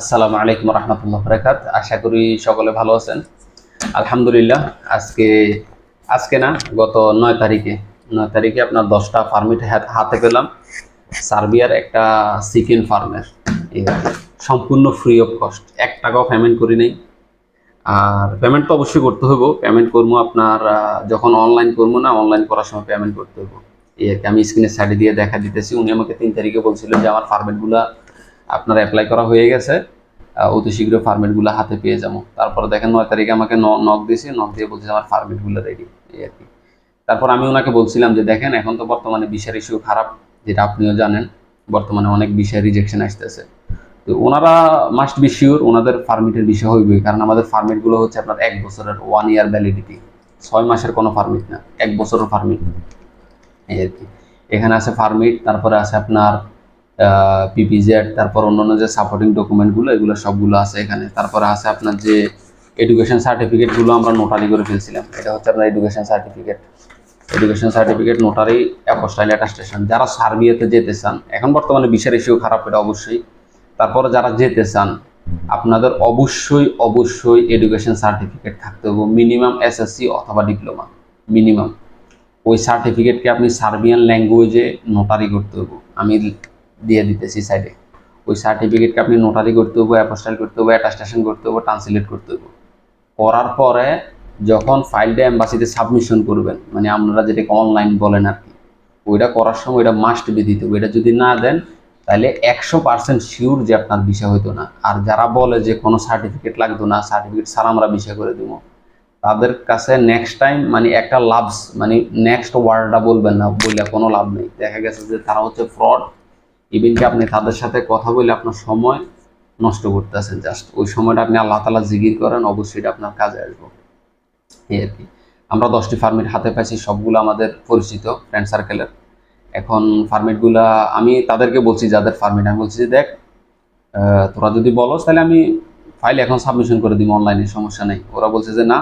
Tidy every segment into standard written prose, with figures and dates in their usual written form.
আসসালামু আলাইকুম রহমতুল্লাহ বরকাত। আশা করি সকলে ভালো আছেন। আলহামদুলিল্লাহ। আজকে আজকে না, গত 9 তারিখে আপনার 10টা ফার্মিট হাতে পেলাম। সার্বিয়ার একটা চিকেন ফার্মের, সম্পূর্ণ ফ্রি অফ কস্ট, 1 টাকাও পেমেন্ট করি নাই। আর পেমেন্ট তো অবশ্যই করতে হইব। পেমেন্ট করবো আপনার যখন অনলাইন করবো, না অনলাইন করার সময় পেমেন্ট করতে হইব। এই আর কি। আমি স্ক্রিনের সাইডে দিয়ে দেখা দিতেছি। উনি আমাকে 3 তারিখে বলছিল যে আমার ফার্মেটগুলা আপনার অ্যাপ্লাই করা হয়ে গেছে, অতি শীঘ্র ফার্মেটগুলো হাতে পেয়ে যাবো। তারপরে দেখেন 9 তারিখে আমাকে নক দিয়েছে, নক দিয়ে বলছে আমার ফার্মেটগুলো রেডি। এই আর কি। তারপর আমি ওনাকে বলছিলাম যে দেখেন, এখন তো বর্তমানে ভিসার ইস্যু খারাপ, যেটা আপনিও জানেন। বর্তমানে অনেক ভিসা রিজেকশন আসতেছে। তো ওনারা মাস্ট বি শিওর ওনাদের ফার্মিটের বিষয় হইবে, কারণ আমাদের ফার্মিটগুলো হচ্ছে আপনার 1 বছরের, 1 ইয়ার ভ্যালিডিটি। 6 মাসের কোনো ফার্মিট না, 1 বছরের ফার্মিট। এই আর কি। এখানে আছে ফার্মিট, তারপরে আছে আপনার পিপিজেড, তারপর অন্যান্য যে সাপোর্টিং ডকুমেন্টগুলো, এগুলো সবগুলো আছে এখানে। তারপরে আছে আপনার যে এডুকেশন সার্টিফিকেটগুলো আমরা নোটারি করে ফেলছিলাম। এটা হচ্ছে আপনার education certificate. Education certificate, notary, apostille attestation. যারা সার্বিয়াতে যেতে চান, এখন বর্তমানে ভিসার ইস্যু খারাপ, এটা অবশ্যই। তারপরে যারা যেতে চান, আপনাদের অবশ্যই অবশ্যই এডুকেশন সার্টিফিকেট থাকতে হবে, মিনিমাম এসএসসি অথবা ডিপ্লোমা, মিনিমাম। ওই সার্টিফিকেটকে আপনি সার্বিয়ান ল্যাঙ্গুয়েজে নোটারি করতে হবে। আমি দিয়ে দিতেছি সাইডে। ওই সার্টিফিকেটকে আপনি নোটারি করতে হবে, অ্যাপোস্টাইল করতে হবে, অ্যাটাস্টেশন করতে হবে, ট্রান্সলেট করতে হবে। করার পরে যখন ফাইলটা এম্বাসিতে সাবমিশন করবেন, মানে আপনারা যেটাকে অনলাইন বলেন আর কি, ওইটা করার সময় ওইটা মাস্ট বি দিতে হবে। এটা যদি না দেন, তাহলে 100% শিওর যে আপনার ভিসা হইতো না। আর যারা বলে যে কোনো সার্টিফিকেট লাগতো না, সার্টিফিকেট ছাড়া আমরা ভিসা করে দেবো, তাদের কাছে নেক্সট টাইম মানে একটা লাভস, মানে নেক্সট ওয়ার্ডটা বলবেন না, বললে কোনো লাভ নেই। দেখা গেছে যে তারা হচ্ছে ফ্রড। ইভেন কি আপনি তাদের সাথে কথা বলে আপনার সময় নষ্ট করতেছেন। জাস্ট ওই সময়টা আপনি আল্লাহ তাআলা জিকির করেন, অবশ্যই এটা আপনার কাজে আসবে। এই আর কি। আমরা 10টি ফার্মিট হাতে পাইছি, সবগুলো আমাদের পরিচিত ফ্রেন্ড সার্কেলের। এখন ফার্মিটগুলা আমি তাদেরকে বলছি, যাদের ফার্মিট, আমি বলছি যে দেখ, তোরা যদি বলস তাহলে আমি ফাইল এখন সাবমিশন করে দিব অনলাইনে, সমস্যা নেই। ওরা বলছে যে না,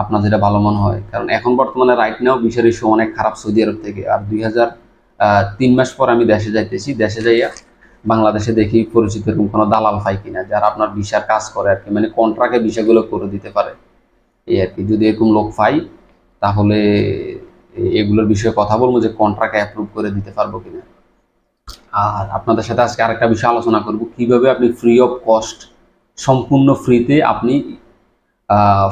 আপনার যেটা ভালো মনে হয়। কারণ এখন বর্তমানে রাইট নাও ভিসার ইস্যু অনেক খারাপ সৌদি আরব থেকে। আর 3 মাস পর আমি দেশে যাইতেছি। দেশে যাইয়া বাংলাদেশে দেখি পরিচিত এরকম কোনো দালাল পাই কিনা, যারা আপনার ভিসার কাজ করে আর কি, মানে কন্ট্রাক্টে ভিসাগুলো করে দিতে পারে। এই আর কি। যদি এরকম লোক পাই, তাহলে এগুলোর বিষয়ে কথা বলবো যে কন্ট্রাক্ট অ্যাপ্রুভ করে দিতে পারবো কিনা। আর আপনাদের সাথে আজকে আরেকটা বিষয় আলোচনা করব, কিভাবে আপনি ফ্রি অফ কস্ট, সম্পূর্ণ ফ্রিতে আপনি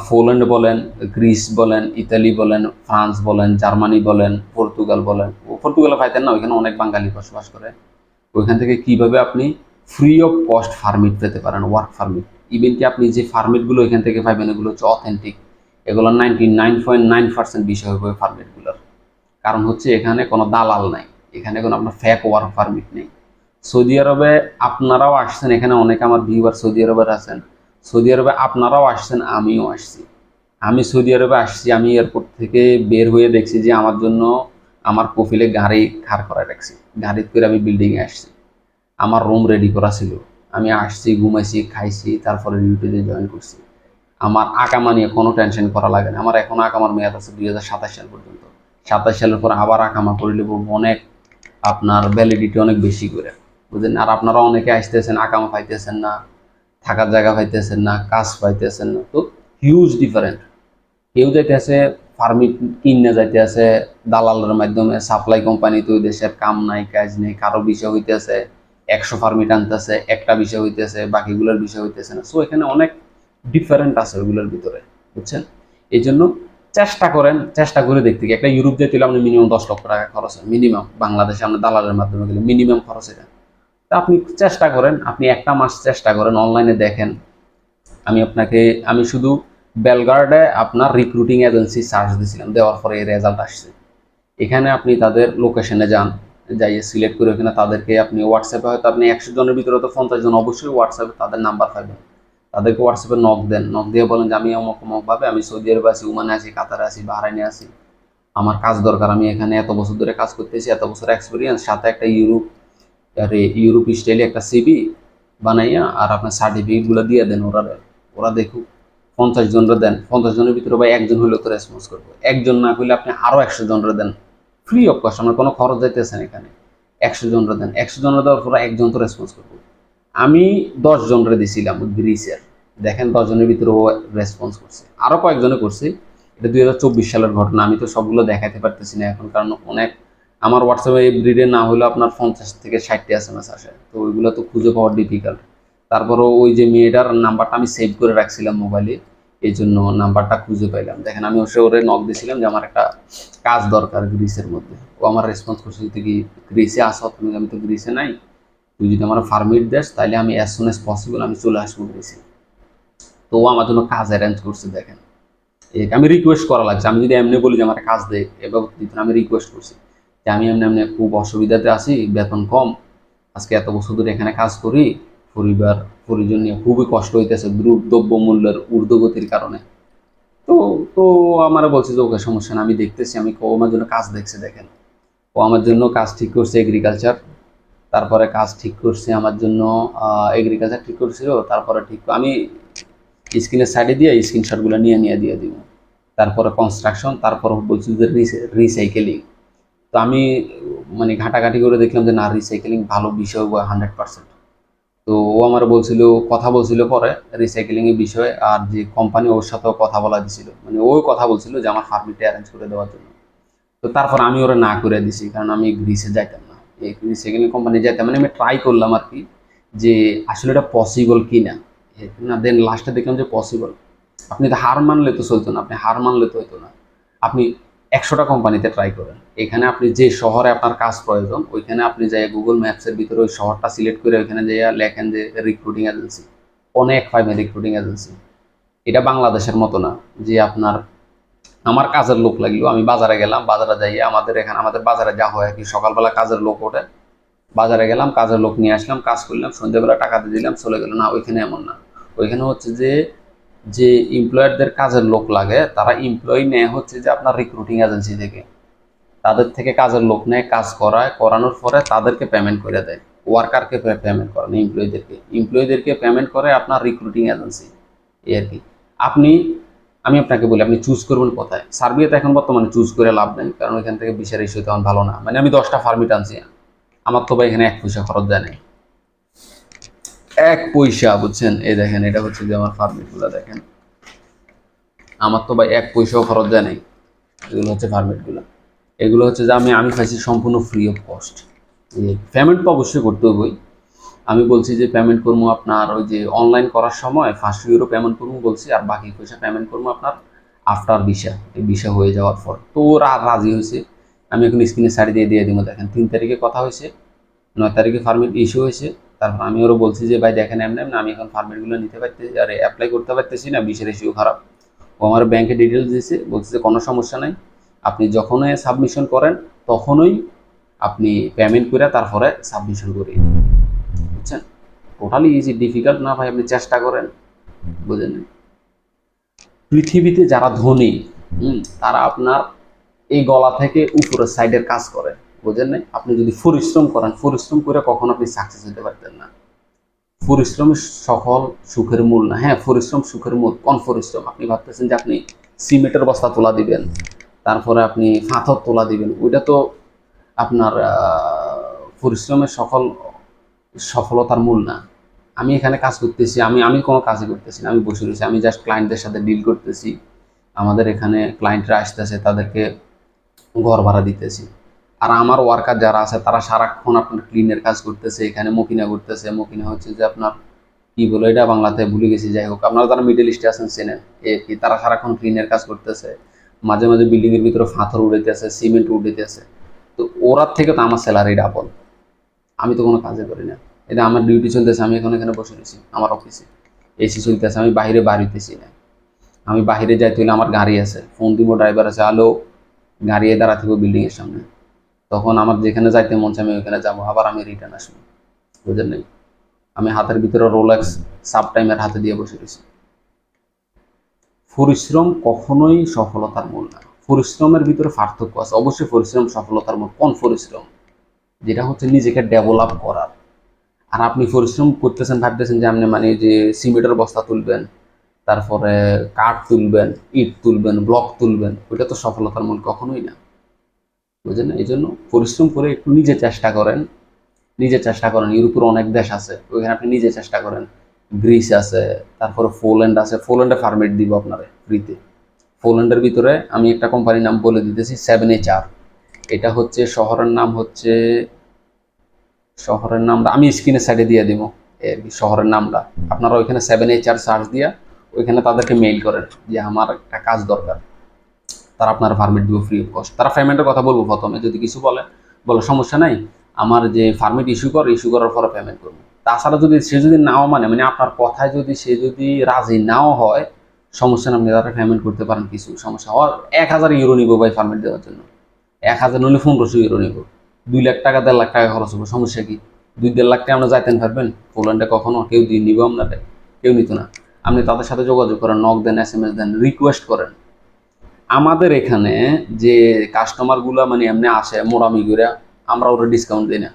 পোল্যান্ড বলেন, গ্রিস বলেন, ইতালি বলেন, ফ্রান্স বলেন, জার্মানি বলেন, পর্তুগাল বলেন। পর্তুগালে পাইতেন না, ওইখানে অনেক বাঙালি বসবাস করে। ওইখান থেকে কিভাবে আপনি ফ্রি অফ কস্ট ফার্মিট পেতে পারেন, ওয়ার্ক ফার্মিট। ইভেন কি আপনি যে ফার্মিটগুলো এখান থেকে পাইবেন, এগুলো হচ্ছে অথেন্টিক। এগুলো 99.9% বিষয় হবে ফার্মিটগুলোর। কারণ হচ্ছে এখানে কোনো দালাল নাই, এখানে কোনো আপনার ফেক ওয়ার্ক পারমিট নেই। সৌদি আরবে আপনারাও আসছেন, এখানে অনেকে আমার ভিউয়ার সৌদি আরবের আছেন। সৌদি আরবে আপনারাও আসছেন, আমিও আসছি। আমি সৌদি আরবে আসছি, আমি এয়ারপোর্ট থেকে বের হয়ে দেখছি যে আমার জন্য আমার কফিলে গাড়ি খাড় করা রাখছি। গাড়ি করে আমি বিল্ডিংয়ে আসছি। আমার রুম রেডি করা ছিল। আমি আসছি, ঘুমাইছি, খাইছি, তারপরে ডিউটিতে জয়েন করছি। আমার আকামা নিয়ে কোনো টেনশন করা লাগে না। আমার এখনো আকামার মেয়াদ আছে 2027 সাল পর্যন্ত। 27 সালের পর আবার আকামা করলে অনেক, আপনার ভ্যালিডিটি অনেক বেশি করে, বুঝলেন। আর আপনারা অনেকে আসতেছেন, আকামা পাইতেছেন না, থাকার জায়গা পাইতেছেন না, কাজ পাইতেছেন না। তো হিউজ ডিফারেন্ট। কেউ যাইতেছে ফার্মিট কিনে যাইতেছে দালালের মাধ্যমে, সাপ্লাই কোম্পানি, তো ওই দেশের কাম নাই, কাজ নেই, কারো বিষয় হইতেছে 100 ফার্মিট আনতেছে, একটা বিষয় হইতেছে, বাকিগুলোর বিষয় হইতেছে না। সো এখানে অনেক ডিফারেন্ট আছে ওইগুলোর ভিতরে, বুঝছেন। এই জন্য চেষ্টা করেন, চেষ্টা করে দেখতে কি, একটা ইউরোপ যেতে হলে আপনি মিনিমাম 10 লক্ষ টাকা খরচ হয়, মিনিমাম। বাংলাদেশে আপনি দালালের মাধ্যমে গেলে মিনিমাম খরচ এটা। তা আপনি চেষ্টা করেন, আপনি একটা মাস চেষ্টা করেন, অনলাইনে দেখেন। আমি শুধু বেলগার্ডে আপনার রিক্রুটিং এজেন্সি সার্চ দিয়েছিলাম, দেওয়ার পরে এই রেজাল্ট আসছে। এখানে আপনি তাদের লোকেশনে যান, যাইয়ে সিলেক্ট করে ওখানে তাদেরকে আপনি হোয়াটসঅ্যাপে, হয়তো আপনি 100 জনের ভিতরে তো 50 জন অবশ্যই হোয়াটসঅ্যাপে তাদের নাম্বার পাবেন। তাদেরকে হোয়াটসঅ্যাপে নক দেন, নক দিয়ে বলেন যে আমি অমুক অমুক ভাবে, আমি সৌদি আরবে আছি, ওমানে আছি, কাতারে আছি, বাহরাইনে আছি, আমার কাজ দরকার, আমি এখানে এত বছর ধরে কাজ করতেছি, এত বছর এক্সপিরিয়েন্স, সাথে একটা ইউরোপ স্টাইলে একটা সিভি বানাইয়া আর আপনার সার্টিফিকেটগুলো দিয়ে দেন। ওরা দেখুক। 50 জনরা দেন, 50 জনের ভিতরে ভাই একজন হইলেও তো রেসপন্স করবো। একজন না হইলে আপনি আরো 100 জনরা দেন, ফ্রি অফ কস্ট, আমার কোনো খরচ যাইতেছেন এখানে। 100 জনরা দেন, 100 জনরা দেওয়ার পরে একজন তো রেসপন্স করবো। আমি 10 জনরে দিছিলাম গ্রিসের, দেখেন 10 জনের ভিতরে ও রেসপন্স করছে, আরো কয়েকজনে করছে। এটা 2024 সালের ঘটনা, আমি তো সবগুলো দেখাতে পারতেছি না এখন, কারণ অনেক আমার হোয়াটসঅ্যাপে এভরিডে না হলেও আপনার 50 থেকে 60টি এসএমএস আসে, তো ওইগুলো তো খুঁজে পাওয়া ডিফিকাল্ট। তারপরও ওই যে মেয়েটার নাম্বারটা আমি সেভ করে রাখছিলাম মোবাইলে, এই জন্য নাম্বারটা খুঁজে পাইলাম। দেখেন আমি ওরে নক দিয়েছিলাম যে আমার একটা কাজ দরকার গ্রিসের মধ্যে, ও আমার রেসপন্স করছে তুই কি গ্রিসে আসো, তুমি, আমি তো গ্রিসে নাই, তুই যদি আমার পারমিট দেস তাহলে আমি অ্যাজ সুন অ্যাজ পসিবল আমি চলে আসবো গ্রিসে। তো ও আমার জন্য কাজ অ্যারেঞ্জ করছে। দেখেন আমি রিকোয়েস্ট করা লাগছে, আমি যদি এমনি বলি যে আমার কাজ দে এবার দিত না, আমি রিকোয়েস্ট করছি যে আমি এমনি এমনি খুব অসুবিধাতে আছি, বেতন কম, আজকে এত বছর ধরে এখানে কাজ করি, পরিবার পরিজন নিয়ে খুবই কষ্ট হইতেছে দ্রব্য মূল্যের ঊর্ধ্বগতির কারণে। তো তো আমার বলছে যে ওকে সমস্যা না, আমি দেখতেছি, আমি ও আমার জন্য কাজ দেখছে। দেখেন ও আমার জন্য কাজ ঠিক করছে এগ্রিকালচার, তারপরে কাজ ঠিক করছে আমার জন্য, এগ্রিকালচার ঠিক করছিল, তারপরে ঠিক আমি স্ক্রিনের সাইডে দিয়ে স্ক্রিনশটগুলো নিয়ে নিয়ে দিয়ে দিব। তারপরে কনস্ট্রাকশন, তারপর বলছি যে রিসাইকেলিং। তো আমি মানে ঘাটাঘাটি করে দেখলাম যে না, রিসাইকেলিং ভালো বিষয় 100%। তো ও আমার বলছিল, কথা বলছিল পরে রিসাইকেলিং এর বিষয়ে, আর যে কোম্পানি ওর সাথেও কথা বলা দিছিল, মানে ও কথা বলছিল যে আমার পারমিটে অ্যারেঞ্জ করে দেওয়ার জন্য। তো তারপর আমি ওরা না করে দিছি, কারণ আমি গ্রিসে যাইতাম না, এই রিসাইকেলিং কোম্পানি যাইতাম, মানে আমি ট্রাই করলাম আর কি যে আসলে এটা পসিবল কি না। না, দেন লাস্টে দেখলাম যে পসিবল। আপনি তো হার মানলে তো চলতো না, আপনি হার মানলে তো হতো না। আপনি 100টা কোম্পানিতে ট্রাই করেন, এখানে আপনি যে শহরে আপনার কাজ প্রয়োজন ওইখানে আপনি যাই গুগল ম্যাপসের ভিতরে ওই শহরটা সিলেক্ট করে ওইখানে যাইয়া লেখেন যে রিক্রুটিং এজেন্সি, অনেক পাইবেন রিক্রুটিং এজেন্সি। এটা বাংলাদেশের মতো না যে আপনার আমার কাজের লোক লাগলো, আমি বাজারে গেলাম, বাজারে যাইয়ে আমাদের এখানে আমাদের বাজারে যা হয় কি সকালবেলা কাজের লোক ওঠে, বাজারে গেলাম কাজের লোক নিয়ে আসলাম, কাজ করলাম, সন্ধ্যেবেলা টাকা দিয়ে দিলাম, চলে গেল। না, ওইখানে এমন না। ওইখানে হচ্ছে যে যে এমপ্লয়ারদের কাজের লোক লাগে তারা এমপ্লয়ি নেয় হচ্ছে যে আপনার রিক্রুটিং এজেন্সি থেকে, তাদের থেকে কাজের লোক নেয়, কাজ করায়, করানোর পরে তাদেরকে পেমেন্ট করে দেয়। ওয়ার্কারকে পেমেন্ট করে না, এমপ্লয়ীদেরকে পেমেন্ট করে আপনার রিক্রুটিং এজেন্সি, এই আর কি। আপনি আমি আপনাকে বলি আপনি চুজ করবেন কোথায়। সার্বিয়াতে এখন বর্তমানে চুজ করে লাভ নেই, কারণ ওইখান থেকে ভিসার ইস্যু তেমন ভালো না। মানে আমি 10টা পারমিট আনছি, আমার তো ভাই এখানে 1 পয়সা খরচ যায় নাই, 1 পয়সা, বুঝছেন? এই দেখেন এটা হচ্ছে যে আমার পারমিট গুলা দেখেন, আমার তো ভাই 1 পয়সাও খরচ যায় নাই। এগুলো হচ্ছে পারমিট গুলা, এগুলো হচ্ছে যে আমি পাইছি সম্পূর্ণ ফ্রি অফ কস্ট। পেমেন্ট তো অবশ্যই করতে হবেই, আমি বলছি যে পেমেন্ট করবো আপনার ওই যে অনলাইন করার সময় 500 ইউরো পেমেন্ট করবো বলছি, আর বাকি পয়সা পেমেন্ট করবো আপনার আফটার ভিসা, এই ভিসা হয়ে যাওয়ার পর। তো ওরা রাজি হয়েছে, আমি এখন স্ক্রিনে সাইড দিয়ে দিয়ে দিব। দেখেন 3 তারিখে কথা হয়েছে, 9 তারিখে পারমিট ইস্যু হয়েছে। তারপর আমি ওরা বলছি যে ভাই দেখেন এমনি এমনি আমি এখন পারমিটগুলো নিতে পারতেছি, আর অ্যাপ্লাই করতে পারতেছি না, ভিসার ইস্যু খারাপ। ও আমার ব্যাংকে ডিটেলস দিয়েছে, বলছে যে কোনো সমস্যা নাই, আপনি যখনই সাবমিশন করেন তখনই আপনি পেমেন্ট করে তারপরে সাবমিশন করি, বুঝছেন? টোটালি ইজি, ডিফিকাল্ট না ভাই, আপনি চেষ্টা করেন, বুঝেন? পৃথিবীতে যারা ধনী তারা আপনার এই গলা থেকে উপরের সাইডের কাজ করে, বুঝেন নাই? আপনি যদি পরিশ্রম করেন, পরিশ্রম করে কখনো আপনি সাকসেস হতে পারতেন না। পরিশ্রমের সকল সুখের মূল না। হ্যাঁ, পরিশ্রম সুখের মূল। কোন পরিশ্রম? আপনি ভাবতেছেন যে আপনি সিমেন্টের বস্তা তোলা দিবেন, তারপরে আপনি পাথর তোলা দিবেন, ওইটা তো আপনার পরিশ্রমের সফলতার মূল না। আমি এখানে কাজ করতেছি, আমি আমি কোনো কাজই করতেছি না, আমি বসে রয়েছি, আমি জাস্ট ক্লায়েন্টদের সাথে ডিল করতেছি। আমাদের এখানে ক্লায়েন্টরা আসতেছে, তাদেরকে ঘর ভাড়া দিতেছি। আর আমার ওয়ার্কার যারা আছে তারা সারাক্ষণ আপনার ক্লিনের কাজ করতেছে, এখানে মকিনা করতেছে। মকিনা হচ্ছে যে আপনার কি বলে এটা বাংলাতে ভুলে গেছি, যাই হোক আপনারা যারা মিডল ইস্টে আছেন চেনেন, এই কি, তারা সারাক্ষণ ক্লিনের কাজ করতেছে, মাঝে মাঝে বিল্ডিং এর ভিতরে পাথর উড়াইতেছে, সিমেন্ট উড়াইতেছে। তো ওরার থেকে তো আমার স্যালারি ডাবল, আমি তো কোনো কাজে করি না। এটা আমার ডিউটি চলতেছে, আমি এখন এখানে বসে রয়েছি আমার অফিসে, এসি চলতেছে, আমি বাইরে বাড়িতেছি না। আমি বাইরে যাইতে হলে আমার গাড়ি আছে, ফোন দিব, ড্রাইভার আছে, আলো গাড়ি দাঁড়া থাকবো বিল্ডিং এর সামনে, তখন আমার যেখানে যাইতে মন চাই আমি ওইখানে যাবো, আবার আমি রিটার্ন আসবো, বুঝলেন নাই? আমি হাতের ভিতরে রোলেক্স সাব টাইমের হাতে দিয়ে বসে রয়েছি। পরিশ্রম কখনোই সফলতার মূল না। পরিশ্রমের ভিতরে পার্থক্য আছে, অবশ্যই পরিশ্রম সফলতার মূল। কোন পরিশ্রম? যেটা হচ্ছে নিজেকে ডেভেলপ করার। আর আপনি পরিশ্রম করতেছেন ভাবতেছেন যে আপনি মানে যে সিমেন্টের বস্তা তুলবেন, তারপরে কাঠ তুলবেন, ইট তুলবেন, ব্লক তুলবেন, ওইটা তো সফলতার মূল কখনোই না, বুঝলেন? এই জন্য পরিশ্রম করে একটু নিজে চেষ্টা করেন, নিজে চেষ্টা করেন। ইউরোপের অনেক দেশ আছে, ওইখানে আপনি নিজে চেষ্টা করেন। গ্রিস আছে, তারপরে পোল্যান্ড আছে। পোল্যান্ডে ফার্মিট দিব আপনারে ফ্রিতে। পোল্যান্ডের ভিতরে আমি একটা কোম্পানির নাম বলে দিতেছি, 7HR। এটা হচ্ছে শহরের নামটা আমি স্ক্রিনের সাইডে দিয়ে দিব। শহরের নামটা আপনারা ওইখানে 7HR সার্চ দিয়া ওইখানে তাদেরকে মেইল করেন যে আমার একটা কাজ দরকার, তারা আপনার পারমিট দিব ফ্রি অফ কস্ট। তারা পেমেন্টের কথা বলবো প্রথমে, যদি কিছু বলে সমস্যা নাই, আমার যে পারমিট ইস্যু করার পরে পেমেন্ট করবো। তাছাড়া যদি সে যদি নাও মানে আপনার কথায় যদি সে যদি রাজি নাও হয়, সমস্যা না, আপনি তারা পেমেন্ট করতে পারেন। কিছু সমস্যা হওয়ার 1000 ইউরো নিব ভাই পারমিট দেওয়ার জন্য। 1000 নিলে 1500 ইউরো নিব। 2 লাখ টাকা 1.5 লাখ টাকা খরচ হবে, সমস্যা কি? 2-1.5 লাখ টাকা আমরা যাইতেন পারবেন পোল্যান্ডে? কখনো কেউ দিয়ে নিব আপনাদের? কেউ নিত না। আপনি তাদের সাথে যোগাযোগ করেন, নক দেন, SMS দেন, রিকোয়েস্ট করেন। আমাদের এখানে যে কাস্টমারগুলো মানে এমনি আসে মোড়ামি করে, আমরা ওরা ডিসকাউন্ট দিই না।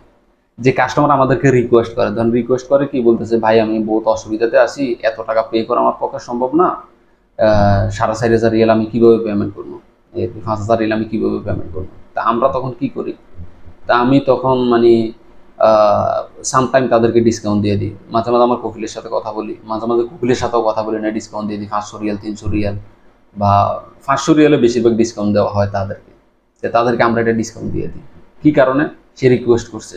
যে কাস্টমার আমাদেরকে রিকোয়েস্ট করে, ধরেন রিকোয়েস্ট করে কি বলতেছে, ভাই আমি বহুত অসুবিধাতে আছি, এত টাকা পে করা আমার পক্ষে সম্ভব না, 4,500 রিয়াল আমি কিভাবে পেমেন্ট করবো, 5,000 রিয়াল আমি কিভাবে পেমেন্ট করবো? তা আমরা তখন কি করি? তা আমি তখন মানে সামটাইম তাদেরকে ডিসকাউন্ট দিয়ে দিই। মাঝে মাঝে আমার কপিলের সাথে কথা বলি, মাঝে মাঝে কপিলের সাথেও কথা বলি না, ডিসকাউন্ট দিয়ে দিই 500 রিয়াল, 300 রিয়াল, বা 500 রিয়ালে বেশিরভাগ ডিসকাউন্ট দেওয়া হয় তাদেরকে। তাদেরকে আমরা এটা ডিসকাউন্ট দিয়ে দিই। কি কারণে? সে রিকোয়েস্ট করছে,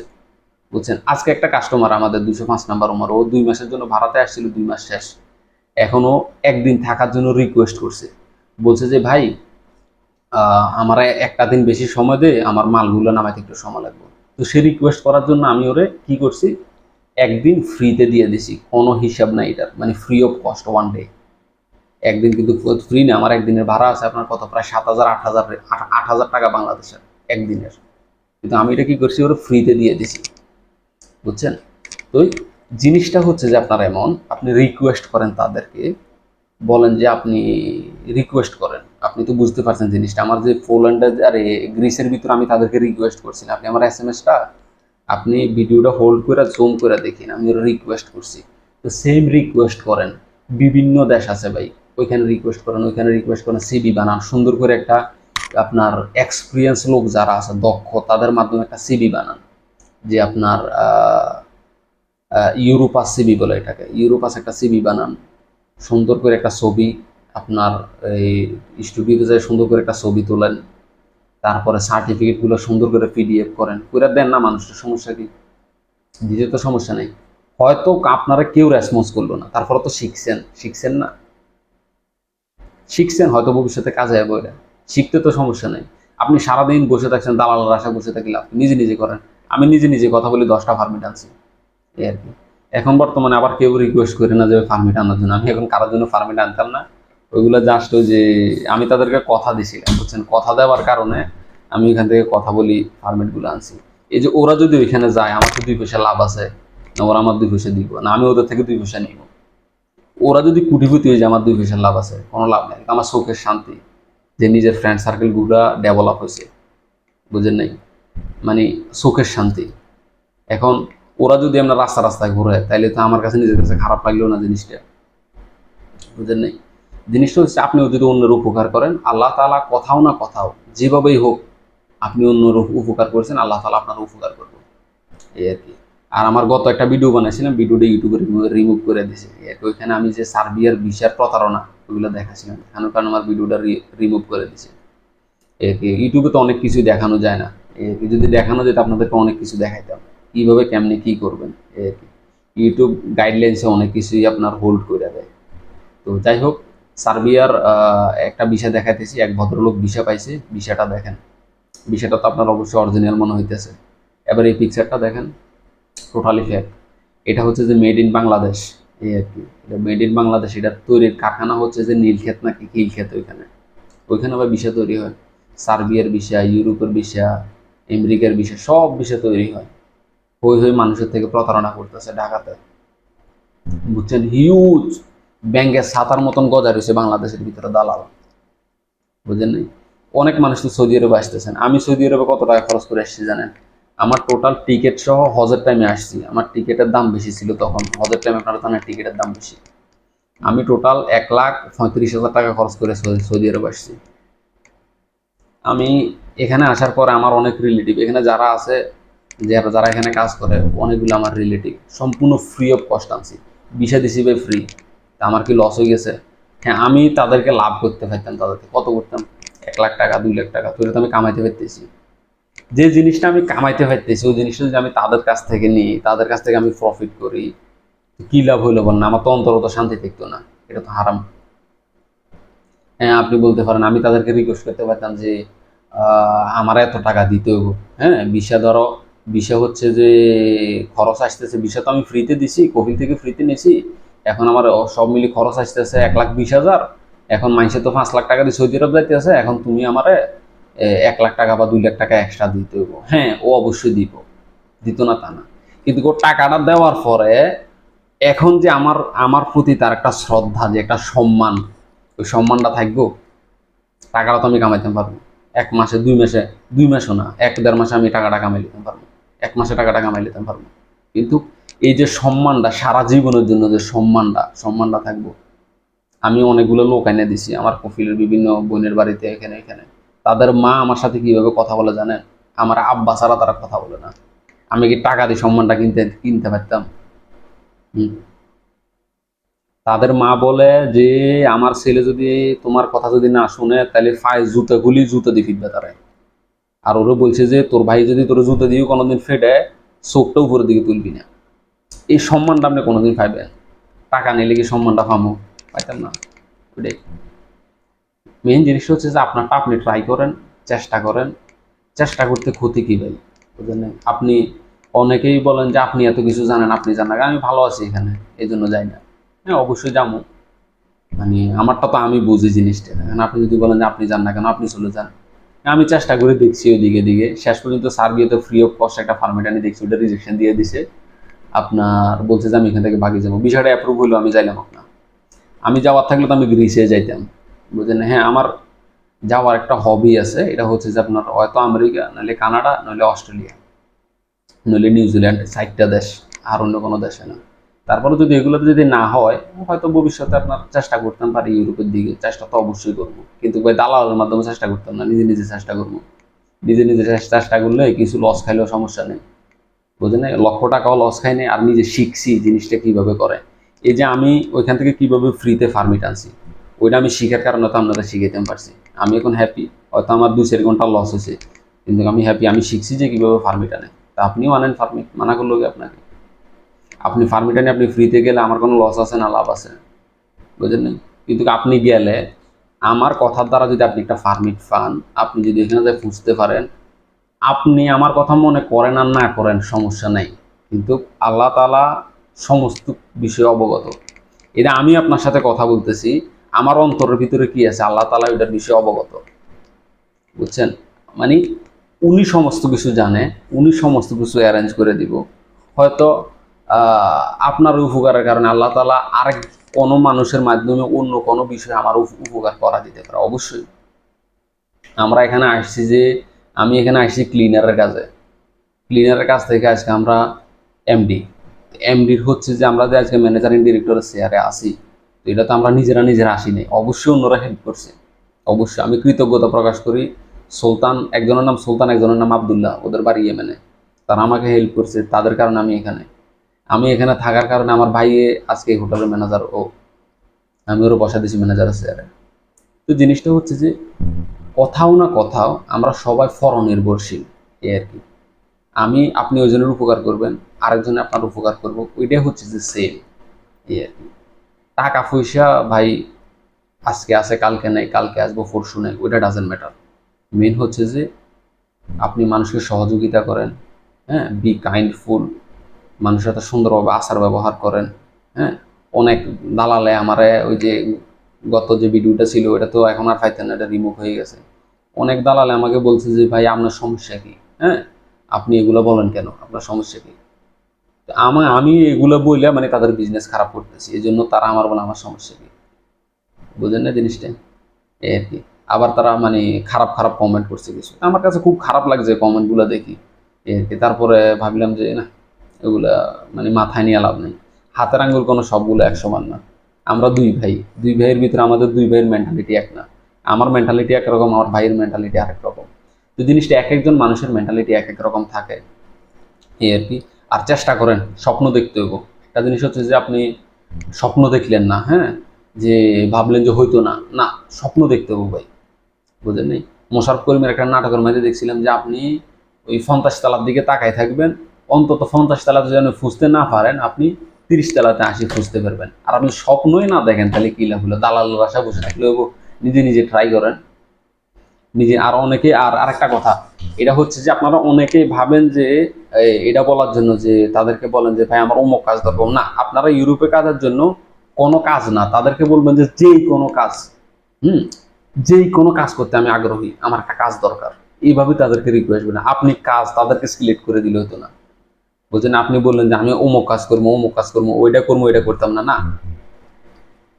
বুঝছেন? আজকে একটা কাস্টমার আমাদের 205 নাম্বার উমার, ও 2 মাসের জন্য ভাড়াতে আসছিল, 2 মাস শেষ, এখনো একদিন থাকার জন্য রিকোয়েস্ট করছে। বলছে যে ভাই আমার একটা দিন বেশি সময় দে, আমার মালগুলো নামাইতে একটু সময় লাগবে। তো সে রিকোয়েস্ট করার জন্য আমি ওরে কি করছি, একদিন ফ্রিতে দিয়ে দিছি, কোনো হিসাব নাই এটার, মানে ফ্রি অফ কস্ট 1 ডে। একদিন কিন্তু ফ্রি না, আমার একদিনের ভাড়া আছে আপনার কত, প্রায় 7,000 8,000 টাকা বাংলাদেশের একদিনের। কিন্তু আমি এটা কি করছি, ওরা ফ্রিতে দিয়ে দিছি, বুঝছেন? তো জিনিসটা হচ্ছে যে আপনার এমন, আপনি রিকোয়েস্ট করেন তাদেরকে, বলেন যে আপনি রিকোয়েস্ট করেন। আপনি তো বুঝতে পারছেন জিনিসটা, আমার যে পোল্যান্ডের আর গ্রিসের ভিতরে আমি তাদেরকে রিকোয়েস্ট করছি না, আপনি আমার SMS টা, আপনি ভিডিওটা হোল্ড করে জুম করে দেখেন, আমি ওরা রিকোয়েস্ট করছি। তো সেম রিকোয়েস্ট করেন, বিভিন্ন দেশ আছে ভাই, ওইখানে রিকোয়েস্ট করেন, ওইখানে রিকোয়েস্ট করেন, সিবি বানান সুন্দর করে একটা, আপনার এক্সপিরিয়েন্স লোক যারা আছে দক্ষ, তাদের মাধ্যমে একটা সিবি বানান, যে আপনার ইউরোপাস সিবি বলে এটাকে, ইউরোপাস একটা সিবি বানান, সুন্দর করে একটা ছবি, আপনার এই স্টুডিওতে যায় সুন্দর করে একটা ছবি তোলেন, তারপরে সার্টিফিকেটগুলো সুন্দর করে PDF করেন, করে দেন না মানুষের, সমস্যা কি? দিতে তো সমস্যা নেই। হয়তো আপনারা কেউ রেসপন্স করলো না, তারপরে তো শিখছেন না, শিখছেন, হয়তো ভবিষ্যতে কাজে আসবে এটা। শিখতে তো সমস্যা নেই। আপনি সারাদিন বসে থাকছেন, দালালের আশা বসে থাকলে আপনি নিজে নিজে করেন। আমি নিজে নিজে কথা বলি, 10টা পারমিট আনছি, এই আর কি। এখন বর্তমানে আবার কেউ রিকোয়েস্ট করে না যে পারমিট আনার জন্য, আমি এখন কারোর জন্য পারমিট আনতাম না। ওইগুলো জাস্ট ওই যে আমি তাদেরকে কথা দিছিলাম, বুঝছেন? কথা দেওয়ার কারণে আমি ওইখান থেকে কথা বলি, পারমিটগুলো আনছি। এই যে ওরা যদি ওইখানে যায়, আমার তো 2 পয়সা লাভ আছে না, ওরা আমার 2 পয়সা দিব না, আমি ওদের থেকে 2 পয়সা নিব। ওরা যদি কোটিপতি হয়ে যায়, আমার 2 পয়সার লাভ আছে? কোনো লাভ নেই। আমার চোখের শান্তি যে নিজের ফ্রেন্ড সার্কেলগুলো ডেভেলপ হয়েছে, বুঝেন নাই? মানে চোখের শান্তি। এখন ওরা যদি আমরা রাস্তায় ঘুরে, তাইলে তো আমার কাছে নিজের কাছে খারাপ লাগলেও না জিনিসটা, বুঝেন নাই? জিনিসটা হচ্ছে আপনিও যদি অন্যের উপকার করেন, আল্লাহ তাআলা কোথাও না কোথাও যেভাবেই হোক, আপনি অন্যের উপকার করছেন, আল্লাহ তাআলা আপনার উপকার করবে, এই আর কি। আর আমার গত একটা ভিডিও বানাইছিলাম, ভিডিওটা ইউটিউবে রিমুভ করে দিয়েছে, ওইখানে আমি যে সার্বিয়ার ভিসার প্রতারণা ওইগুলো দেখাছিলাম, কেন কারণ আমার ভিডিওটা রিমুভ করে দিয়েছে। ইউটিউবে তো অনেক কিছুই দেখানো যায় না, যদি দেখানো যেত আপনাদেরকে অনেক কিছু দেখাইতাম, কীভাবে কেমনি কী করবেন। ইউটিউব গাইডলাইন্সে অনেক কিছুই আপনার হোল্ড করে দেয়। তো যাই হোক, সার্বিয়ার একটা ভিসা দেখাইতেছি, এক ভদ্রলোক ভিসা পাইছে, ভিসাটা দেখেন। ভিসাটা তো আপনার অবশ্যই অরিজিনাল মনে হইতেছে। এবার এই পিকচারটা দেখেন, টোটালি ফেক। এটা হচ্ছে যে মেড ইন বাংলাদেশ, এই আর কি। এটা মেড ইন বাংলাদেশ, এটা তৈরির কারখানা হচ্ছে যে নীলক্ষেত নাকি কিলক্ষেত, ওইখানে ওইখানে আবার ভিসা তৈরি হয়। সার্বিয়ার ভিসা, ইউরোপের ভিসা, আমেরিকার ভিসা, সব ভিসা তৈরি হয়। হয়ে মানুষের থেকে প্রতারণা করতেছে ঢাকাতে, বুঝছেন? হিউজ ব্যাংকের ছাতার মতন গজা রয়েছে বাংলাদেশের ভিতরে দালাল, বুঝেন নাই? অনেক মানুষ তো সৌদি আরবে আসতেছেন। আমি সৌদি আরবে কত টাকা খরচ করে আসছি জানেন? আমার টোটাল টিকিট সহ হজের টাইমে আসছি, আমার টিকিটের দাম বেশি ছিল তখন, হজের টাইমে আপনারা জানেন টিকিটের দাম বেশি। আমি টোটাল 1,35,000 টাকা খরচ করে সৌদি আরব আসছি। আমি এখানে আসার পরে আমার অনেক রিলেটিভ এখানে যারা আছে, যারা যারা এখানে কাজ করে অনেকগুলো আমার রিলেটিভ, সম্পূর্ণ ফ্রি অফ কস্ট আনছি, ভিসা দিছি ভাই ফ্রি। তা আমার কি লস হয়ে গেছে? হ্যাঁ, আমি তাদেরকে লাভ করতে পারতাম, তাদেরকে কত করতাম, 1 লাখ টাকা 2 লাখ টাকা, তো এটা তো আমি কামাইতে পারতেছি। যে জিনিসটা আমি কামাইতে পারতেছি ওই জিনিসটা যদি আমি তাদের কাছ থেকে নিই, তাদের কাছ থেকে আমি প্রফিট করি, তো কি লাভ হইলো বল না? আমার তো অন্তরত শান্তি থাকতো না, এটা তো হারাম। হ্যাঁ, আপনি বলতে পারেন আমি তাদেরকে রিকোয়েস্ট করতে পারতাম যে আমার এত টাকা দিতে হইব। হ্যাঁ, ভিসা ধরো, ভিসা হচ্ছে যে খরচ আসতেছে, ভিসা তো আমি ফ্রিতে দিছি, কফিল থেকে ফ্রিতে নিছি, এখন আমার সব মিলি খরচ আসতেছে 1,20,000। এখন মাইসে তো 5 লাখ টাকা দিয়ে সৌদি আরব যাইতে আছে, এখন তুমি আমারে 1 লাখ টাকা বা 2 লাখ টাকা এক্সট্রা দিতে হইব। হ্যাঁ, ও অবশ্যই দিব, দিত না তা না, কিন্তু ও টাকাটা দেওয়ার পরে এখন যে আমার আমার প্রতি তার একটা শ্রদ্ধা, যে একটা সম্মান, ওই সম্মানটা থাকবো। টাকাটা তো আমি কামাইতে পারবো 1 মাসে, 2 মাসে, 2 মাসও না, 1-1.5 মাসে আমি টাকাটা কামাই নিতে পারবো, 1 মাসে টাকাটা কামাই নিতে পারবো। কিন্তু এই যে সম্মানটা সারা জীবনের জন্য, যে সম্মানটা থাকবো। আমি অনেকগুলো লোক এনে দিছি আমার কফিলের বিভিন্ন বোনের বাড়িতে, এখানে এখানে তাদের মা আমার সাথে কিভাবে কথা বলে জানেন? আমার আব্বা ছাড়া তারা কথা বলে না। আমি কি টাকা দিয়ে সম্মানটা কিনতে কিনতে পারতাম? হুম। তাদের মা বলে যে আমার ছেলে যদি তোমার কথা যদি না শুনে তাহলে ফায় জুতা গুলি জুতা দিয়ে ফিরবে তারা। আর ওরা বলছে যে তোর ভাই যদি তোর জুতা দিয়ে কোনোদিন ফেটে, চোখটা উপরের দিকে তুলবি না। এই সম্মানটা আপনি কোনোদিন পাইবেন? টাকা নিলে কি সম্মানটা পাবো? পাইতাম না। ওইটাই মেইন জিনিস হচ্ছে যে আপনারটা আপনি ট্রাই করেন, চেষ্টা করেন। চেষ্টা করতে ক্ষতি কি ভাই? বুঝলেন না? আপনি অনেকেই বলেন যে আপনি এত কিছু জানেন, আপনি জানেন না, আমি ভালো আছি এখানে এই জন্য যাই না। হ্যাঁ, অবশ্যই যাবো, মানে আমারটা তো আমি বুঝি জিনিসটা। এখন আপনি যদি বলেন যে আপনি যান না কেন, আপনি চলে যান। আমি চেষ্টা করে দেখছি ওইদিকে দিকে, শেষ পর্যন্ত সার্বিয়াতে ফ্রি অফ কস্ট একটা ফার্মেট আনি দেখছি, ওটা রিজেকশন দিয়ে দিছে। আপনার বলছে যে আমি এখান থেকে বাকি যাবো, বিষয়টা অ্যাপ্রুভ হলো, আমি যাইলাম না। আমি যাওয়ার থাকলে তো আমি গ্রিসে যাইতাম, বুঝলেন? হ্যাঁ, আমার যাওয়ার একটা হবি আছে, এটা হচ্ছে যে আপনার হয়তো আমেরিকা, নইলে কানাডা, নইলে অস্ট্রেলিয়া, নইলে নিউজিল্যান্ড, 4টা দেশ, আর অন্য কোনো দেশে না। তারপরে যদি এগুলোতে যদি না হয়, হয়তো ভবিষ্যতে আপনার চেষ্টা করতাম পারি ইউরোপের দিকে, চেষ্টা তো অবশ্যই করবো, কিন্তু ভাই দালালের মাধ্যমে চেষ্টা করতাম না, নিজে নিজে চেষ্টা করবো। নিজে নিজে চেষ্টা করলে কিছু লস খাইলেও সমস্যা নেই, বুঝলেন? 1,00,000 টাকাও লস খাইনি, আর নিজে শিখছি জিনিসটা কিভাবে করে। এই যে আমি ওইখান থেকে কিভাবে ফ্রিতে ফার্মিট আনছি, ওইটা আমি শিখার কারণে তো আপনাদের শিখাইতে পারছি। আমি এখন হ্যাপি, হয়তো আমার 2-4 ঘন্টা লস হয়েছে, কিন্তু আমি হ্যাপি, আমি শিখছি যে কিভাবে ফার্মিট আনে। তা আপনিও আনেন ফার্মিট, মানা করলো কি আপনাকে? আপনি ফার্মিট আনে আপনি ফ্রিতে গেলে আমার কোনো লস আছে না লাভ আছে? বুঝলেন? কিন্তু আপনি গেলে আমার কথার দ্বারা যদি আপনি একটা ফার্মিট পান, আপনি যদি এখানে যাই বুঝতে পারেন, আপনি আমার কথা মনে করেন আর না করেন সমস্যা নাই, কিন্তু আল্লাহ তাআলা সমস্ত বিষয়ে অবগত। এটা আমি আপনার সাথে কথা বলতেছি, আমার অন্তরের ভিতরে কি আছে আল্লাহ তাআলা ওইটার বিষয়ে অবগত, বুঝছেন? মানে উনি সমস্ত কিছু জানে, উনি সমস্ত কিছু অ্যারেঞ্জ করে দিব। হয়তো আপনার উপকারের কারণে আল্লাহ তাআলা আরেক কোনো মানুষের মাধ্যমে অন্য কোনো বিষয়ে আমার উপকার করা দিতে পারে, অবশ্যই। আমরা এখানে আসছি যে, আমি এখানে আসছি ক্লিনারের কাজে, ক্লিনারের কাছ থেকে আজকে আমরা এমডি, এমডির হচ্ছে যে আমরা যে আজকে ম্যানেজারিং ডিরেক্টরের চেয়ারে আসি, তো এটা তো আমরা নিজেরা আসি নাই, অবশ্যই অন্যরা হেল্প করছে। অবশ্যই আমি কৃতজ্ঞতা প্রকাশ করি। সুলতান, একজনের নাম সুলতান, একজনের নাম আবদুল্লাহ, ওদের বাড়ি ইয়েমেনে। তারা আমাকে হেল্প করছে, তাদের কারণে আমি এখানে থাকার কারণে আমার ভাই আজকে এই হোটেলের ম্যানেজার, ও আমি ওরও বসা দিয়েছি ম্যানেজারের চেয়ারে। তো জিনিসটা হচ্ছে যে কোথাও না কোথাও আমরা সবাই পরনির্ভরশীল, এই আর কি। আপনি ওইজনের উপকার করবেন, আরেকজনে আপনার উপকার করবো, ওইটাই হচ্ছে যে সেম, এই আর কি। টাকা পয়সা ভাই আজকে আছে কালকে নেই, কালকে আসবো পরশু নেই, ওইটা ডাজেন্ট ম্যাটার। মেন হচ্ছে যে আপনি মানুষকে সহযোগিতা করেন, হ্যাঁ, বি কাইন্ডফুল, মানুষের সাথে সুন্দরভাবে আচার ব্যবহার করেন। হ্যাঁ, অনেক দালালে আমারে ওই যে গত যে ভিডিওটা ছিল ওটা তো এখন আর পাইতেন না, এটা রিমুভ হয়ে গেছে। অনেক দালালে আমাকে বলছে যে ভাই আপনার সমস্যা কি? হ্যাঁ, আপনি এগুলো বলেন কেন, আপনার সমস্যা কি? আমি এগুলো বললে মানে তাদের বিজনেস খারাপ করতেছি, এই জন্য তারা আমার বলে আমার সমস্যা কি, বুঝেন না জিনিসটা? এই আর কি। আবার তারা মানে খারাপ খারাপ কমেন্ট করছে কিছু, আমার কাছে খুব খারাপ লাগছে কমেন্টগুলো দেখি, এই আর কি। তারপরে ভাবলাম যে না, এগুলা মানে মাথায় নিয়ে লাভ নেই। হাতের আঙ্গুল কোনো সবগুলো এক সমান না। আমরা দুই ভাই, দুই ভাইয়ের ভিতরে আমাদের দুই ভাইয়ের মেন্টালিটি এক না। আমার মেন্টালিটি একরকম, আমার ভাইয়ের মেন্টালিটি আরেক রকম। তো জিনিসটা এক একজন মানুষের মেন্টালিটি এক এক রকম থাকে। এই আর কি। আর চেষ্টা করেন স্বপ্ন দেখতে হইব। একটা জিনিস হচ্ছে যে আপনি স্বপ্ন দেখলেন না, হ্যাঁ, যে ভাবলেন যে হইতো না, না, স্বপ্ন দেখতে হইব ভাই, বুঝেন নাই? মোশাররফ করিমের একটা নাটকের মধ্যে দেখছিলাম যে আপনি ওই 50 তলার দিকে তাকায় থাকবেন, অন্তত 50 তলাতে যেন খুঁজতে না পারেন, আপনি 30 তলাতে আসি খুঁজতে পারবেন। আর আপনি স্বপ্নই না দেখেন তাহলে কি লাভ হলো? দালালের আশা বসে থাকলে হইব? নিজে নিজে ট্রাই করেন নিজে। আর অনেকে, আর আরেকটা কথা, এটা হচ্ছে যে আপনারা অনেকেই ভাবেন যে এটা বলার জন্য যে তাদেরকে বলেন যে ভাই আমার অমুক কাজ দরকার না, আপনারা ইউরোপে কাজের জন্য কোনো কাজ না, তাদেরকে বলবেন যে যেই কোনো কাজ, হুম, যেই কোনো কাজ করতে আমি আগ্রহী, আমার একটা কাজ দরকার, এইভাবে তাদেরকে রিকোয়েস্ট করবেন। আপনি কাজ তাদেরকে সিলেক্ট করে দিলে হতো না, বুঝলেন? আপনি বললেন যে আমি অমুক কাজ করবো, অমুক কাজ করবো, ওইটা করবো, ওইটা করতাম না, না,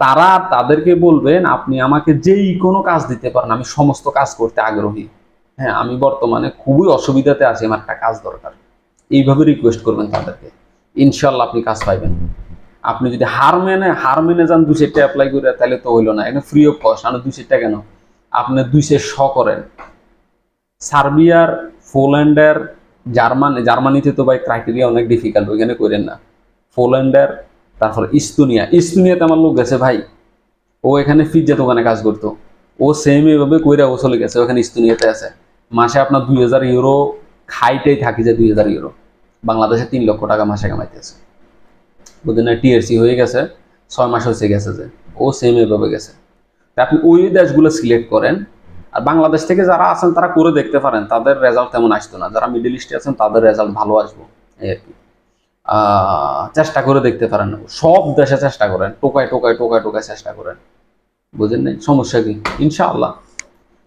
তারা তাদেরকে বলবেন আপনি আমাকে যেই কোনো কাজ দিতে পারেন, আমি সমস্ত কাজ করতে আগ্রহী, হ্যাঁ, আমি বর্তমানে খুবই অসুবিধাতে আছি, আমার একটা কাজ দরকার, এইভাবে রিকোয়েস্ট করবেন তাদেরকে। ইনশাল্লাহ আপনি কাজ পাইবেন। আপনি যদি হার মেনে যান 2 সেটটা অ্যাপ্লাই করে, তাহলে তো হইলো না। এটা ফ্রি অফ কস্ট, আপনি 2 সেটটা কেন, আপনি 2 সেট করেন। সার্বিয়ার, পোল্যান্ডের, জার্মানিতে তো ভাই ক্রাইটেরিয়া অনেক ডিফিকাল্ট, ওইখানে করেন না। পোল্যান্ডের, তারপর ইস্তোনিয়াতে আমার লোক গেছে ভাই, ও এখানে পিজ্জা দোকানে কাজ করতো, ও সেম এভাবে কইরা ও চলে গেছে, ওখানে ইস্তোনিয়াতে আছে। মাসে আপনার 2000 ইউরো, খাইতেই থাকি যে 2000 ইউরো, বাংলাদেশে 3 লক্ষ টাকা মাসে কামাইতেছে, বুঝলেন না? টিএসসি হয়ে গেছে, 6 মাস হয়েছে গেছে যে, ও সেম এভাবে গেছে। তা আপনি ওই দেশগুলো সিলেক্ট করেন। আর বাংলাদেশ থেকে যারা আছেন তারা করে দেখতে পারেন, তাদের রেজাল্ট তেমন আসতো না। যারা মিডল ইস্টে আছেন তাদের রেজাল্ট ভালো আসবো, এই আর কি। চেষ্টা করে দেখতে পারেন, সব দেশে চেষ্টা করেন, টোকায় টোকায় টোকায় টোকায় চেষ্টা করেন, বুঝেন নাই? সমস্যা কি? ইনশাআল্লাহ।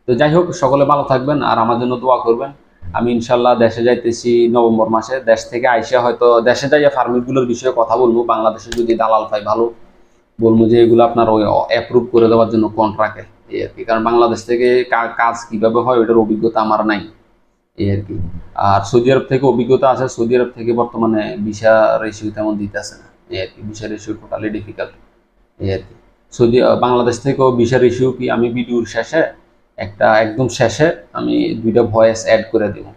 তো যাই হোক, সকলে ভালো থাকবেন আর আমার জন্য দোয়া করবেন। আমি ইনশাল্লাহ দেশে যাইতেছি নভেম্বর মাসে। দেশ থেকে আইসা হয়তো দেশে যাইয়া ফার্মিংগুলোর বিষয়ে কথা বলবো। বাংলাদেশে যদি দালাল পাই ভালো, বলবো যে এগুলো আপনার ওই অ্যাপ্রুভ করে দেওয়ার জন্য কন্ট্রাক্টে, এই আর কি। কারণ বাংলাদেশ থেকে কাজ কিভাবে হয় ওইটার অভিজ্ঞতা আমার নাই, এই আর কি। আর সৌদি আরব থেকে অভিজ্ঞতা আছে, সৌদি আরব থেকে বর্তমানে ভিসা রেশিও তেমন দিতেছে না, এই আর কি। ভিসা রেশিও টোটালি ডিফিকাল্ট, এই আর কি। বাংলাদেশ থেকেও ভিসা রেশিও কি, আমি ভিডিওর শেষে একটা একদম শেষে আমি 2টা ভয়েস অ্যাড করে দেবো।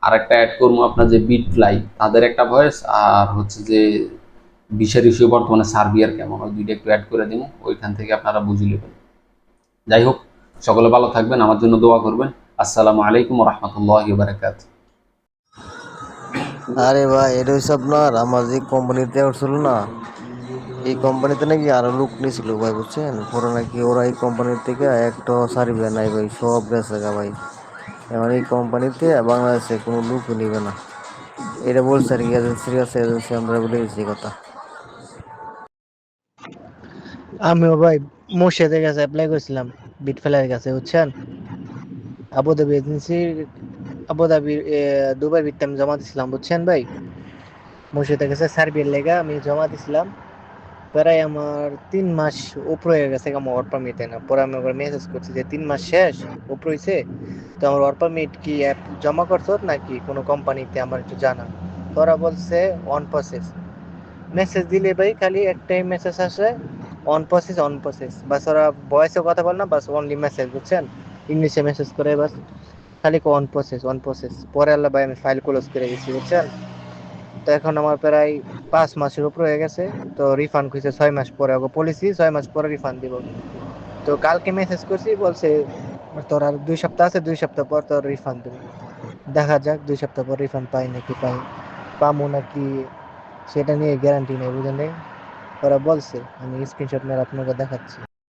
আর একটা অ্যাড করবো আপনার যে বিট ফ্লাই, তাদের একটা ভয়েস, আর হচ্ছে যে ভিসা রেশিও বর্তমানে সার্বিয়ার কেমন, ওই 2টা একটু অ্যাড করে দিব, ওইখান থেকে আপনারা বুঝে নেবেন। যাই হোক, সকলে ভালো থাকবেন, আমার জন্য দোয়া করবেন। আসসালামু আলাইকুম রহমতুল্লাহ বারাকাত। আরে ভাই, এটা হচ্ছে আপনার আমার যে কোম্পানিতে উঠছিল না, এই কোম্পানিতে নাকি আরো লোক নিয়েছিল ভাই, বুঝছেন? পরে নাকি ওরা এই কোম্পানির থেকে একটা সার্ভে নাই ভাই, সব গেছে গা ভাই। এখন এই কোম্পানিতে বাংলাদেশে কোনো লোক নিবে না, এটা বলছে আর কি। এজেন্সির কাছে এজেন্সি আমরা বলে গেছি এই কথা। আমিও ভাই মোর্শেদের কাছে অ্যাপ্লাই করেছিলাম, বিটফেলার কাছে, বুঝছেন? আবুধাবি এজেন্সির, আবুধাবির দুবাই বিটতে আমি জমা দিছিলাম, বুঝছেন ভাই? মোর্শেদের কাছে সার্বিয়ার লেগা আমি জমা দিছিলাম। প্রায় আমার 3 মাস উপরে হয়ে গেছে আমার ওয়ার্ক পারমিট না। পরে আমি আবার মেসেজ করছি যে 3 মাস শেষ উপরে হয়েছে, তো আমার ওয়ার্ক পারমিট কি অ্যাপ জমা করছো নাকি কোনো কোম্পানিতে, আমার একটু জানা। তো ওরা বলছে অন প্রসেস। মেসেজ দিলে ভাই খালি একটাই মেসেজ আসে, অন প্রসেস অন প্রসেস, বাস। ওরা ভয়েসে কথা বলে না, বাস অনলি মেসেজ, বুঝছেন? ইংলিশে মেসেজ করে বাস, খালি অন প্রসেস অন প্রসেস। পরে আল্লাহ ভাই আমি ফাইল ক্লোজ করে গেছি, বুঝছেন? তো এখন আমার প্রায় 5 মাসের উপর হয়ে গেছে। তো রিফান্ড খুঁজছে 6 মাস পরে, ওকে পলিসি 6 মাস পরে রিফান্ড দিব। তো কালকে মেসেজ করছি, বলছে তোর আর 2 সপ্তাহ আছে, 2 সপ্তাহ পর তোর রিফান্ড দেবো। দেখা যাক 2 সপ্তাহ পর রিফান্ড পাই নাকি পামু নাকি, সেটা নিয়ে গ্যারান্টি নেই, বুঝলেন? ওরা বলছে, আমি স্ক্রিনশট মেরে আপনাকে দেখাচ্ছি।